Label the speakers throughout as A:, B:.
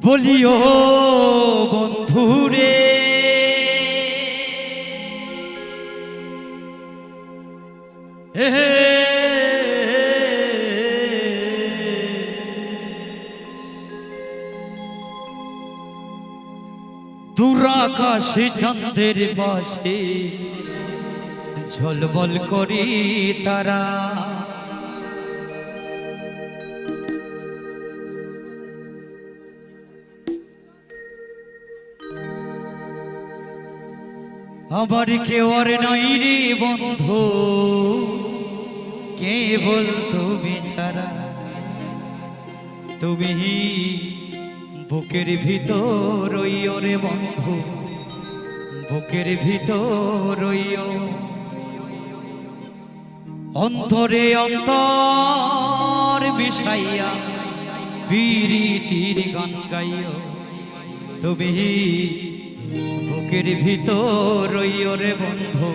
A: বলিও বন্ধুরে দুরাকাশে চন্দ্রের পাশে ঝলমল করি তারা আমার কেউ আর নাই রে বন্ধু কেবল তুমি ছাড়া তুমি বুকের ভিতর রইও রে বন্ধু বুকের ভিতর রইও অন্তরে অন্তর মিশাইয়া প্রীতির গান গাইও তুমি বুকের ভিতর রইও রে বন্ধু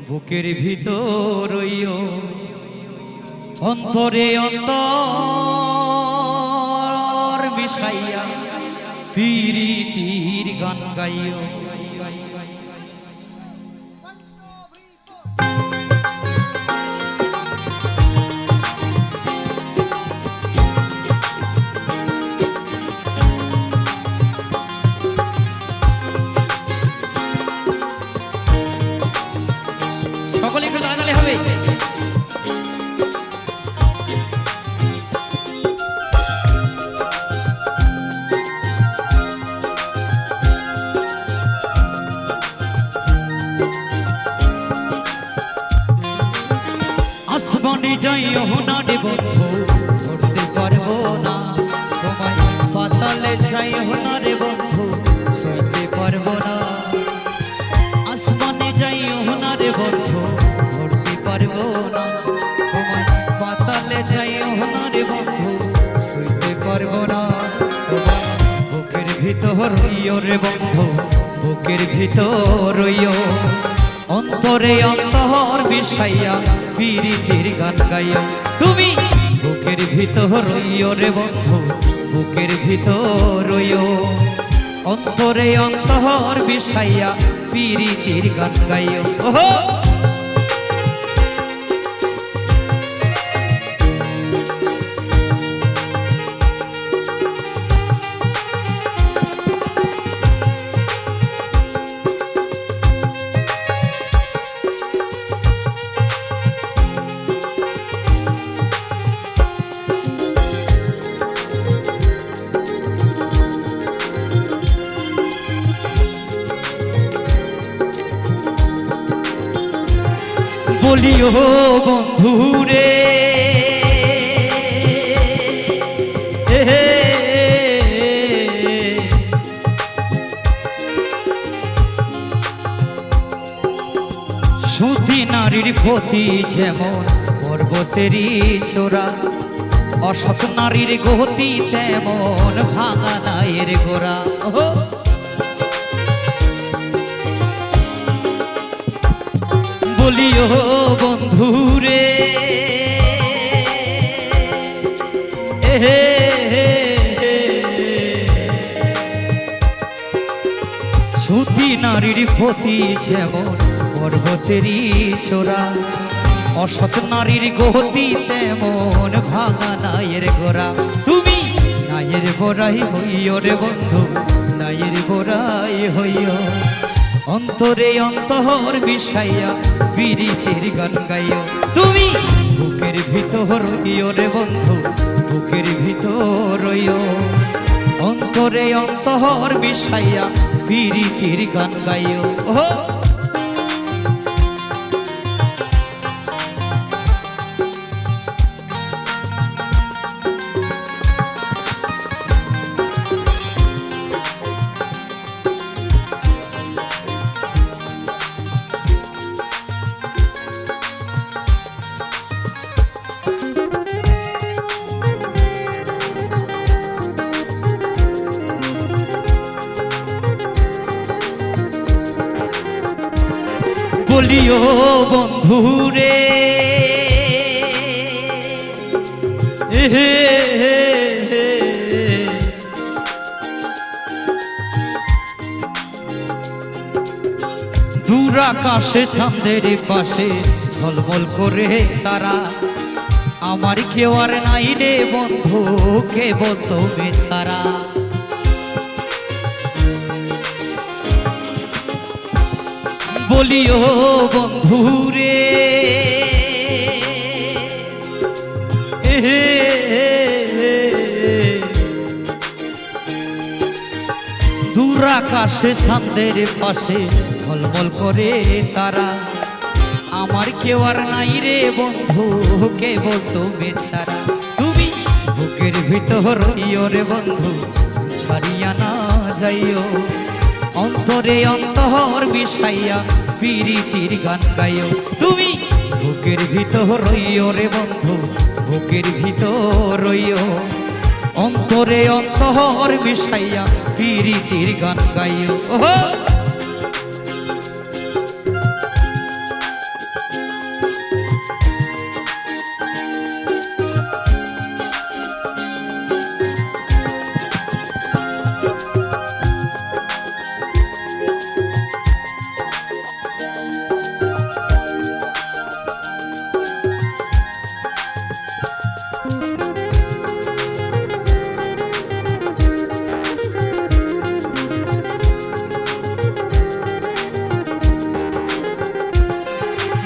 A: বুকের ভিতর রইও অন্তরে অন্তর মিশাইয়া প্রীতির গান গাইও সকলে একটু জানালে হবে আসমানে যাইও না রে বন্ধু ধরতে পারবো না তোমায় পাতালে যাইও না রে বন্ধু ছুঁতে পারবো না আসমানে যাইও না রে বন্ধু ধরতে পারবো না তোমায় পাতালে যাইও না রে বন্ধু ছুঁতে পারবো না বুকের ভিতর রইও রে বন্ধু বুকের ভিতর রইও অন্তরে অন্তর মিশাইয়া প্রীতির গান গাইও তুমি বুকের ভিতর রইও রে বন্ধু বুকের ভিতর রইও অন্তরে অন্তর মিশাইয়া প্রীতির গান গাইও ওহো বলিও বন্ধুরে সুধী নারীর প্রতি যেমন পর্বতেরই চোরা অসৎ নারীর গতি তেমন ভাঙা নায়ের গোড়া বলিও বন্ধুরে সুধী নারীর প্রতি যেমন পর্বতেরই চোরা অসৎ নারীর গতি তেমন ভাঙা নায়ের গোড়া তুমি নায়ের গোড়াই হইও রে বন্ধু নায়ের গোড়াই হইও অন্তরে অন্তর মিশাইয়া প্রীতির গান গাইও তুমি বুকের ভিতর রইও রে বন্ধু বুকের ভিতর রইও অন্তরে অন্তর মিশাইয়া প্রীতির গান গাইও ওহো বলিও বন্ধুরে দূর আকাশে চাঁদের পাশে ঝলমল করে তারা, আমার কেউ আর নাই রে বন্ধু কেবল তুমি ছাড়া। বলিও বন্ধু রে দূর আকাশে চাঁদের পাশে ঝলমল করে তারা, আমার কেউ আর নাই রে বন্ধু কেবল তুমি ছাড়া। তুমি বুকের ভিতর রইও রে বন্ধু ছাড়িয়া না যাইও, অন্তরে অন্তর বিষাইয়া প্রীতির গান গাইও। তুমি বুকের ভিতর রইও রে বন্ধু বুকের ভিতর রইও, অন্তরে অন্তর বিষাইয়া প্রীতির গান গাইও। ওহো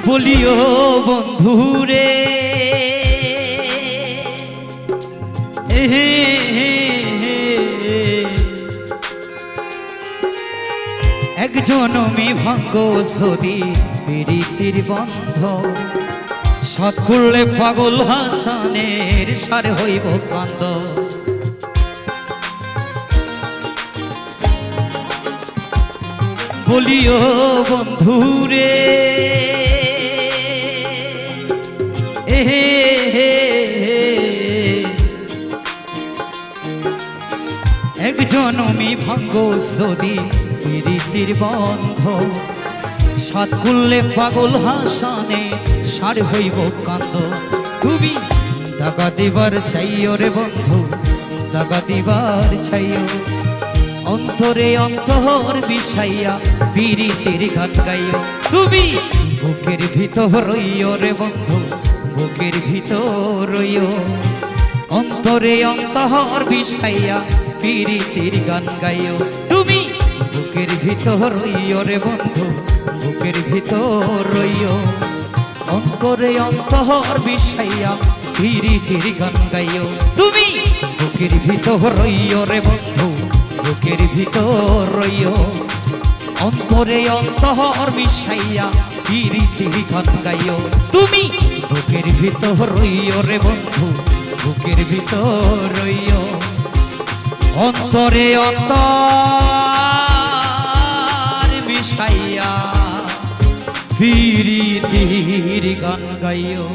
A: বলিও বন্ধু রে এক জনমে ভাঙ্গ যদি প্রীতির বন্ধ, সাত করলে পাগল হাসানের সার হইব কান্দ। বলিও বন্ধু রে এক জনমী ভাঙ্গ যদি প্রীতির বন্ধ, সাত করলে পাগল হাসানে সার হইব কান্দ। তুমি দাগা দিবার চাইও রে বন্ধু দাগা দিবার চাইও, অন্তরে অন্তর বিষাইয়া প্রীতির গান গাইও। তুমি বুকের ভিতর রইও রে বন্ধু বুকের ভিতর রইও, অন্তরে অন্তর বিষাইয়া প্রীতির গান গাইও। তুমি বুকের ভিতর রইও রে বন্ধু বুকের ভিতর রইও, অন্তরে অন্তর বিষাইয়া প্রীতির গান গাইও। তুমি বুকের ভিতর রইও রে বন্ধু বুকের ভিতর রইও, অন্তরে অন্তর বিষাইয়া প্রীতির গান গাইও। তুমি বুকের ভিতর রইও রে বন্ধু বুকের ভিতর রইও, অন্তরে অন্তর বিষাইয়া প্রীতির গান গাইও।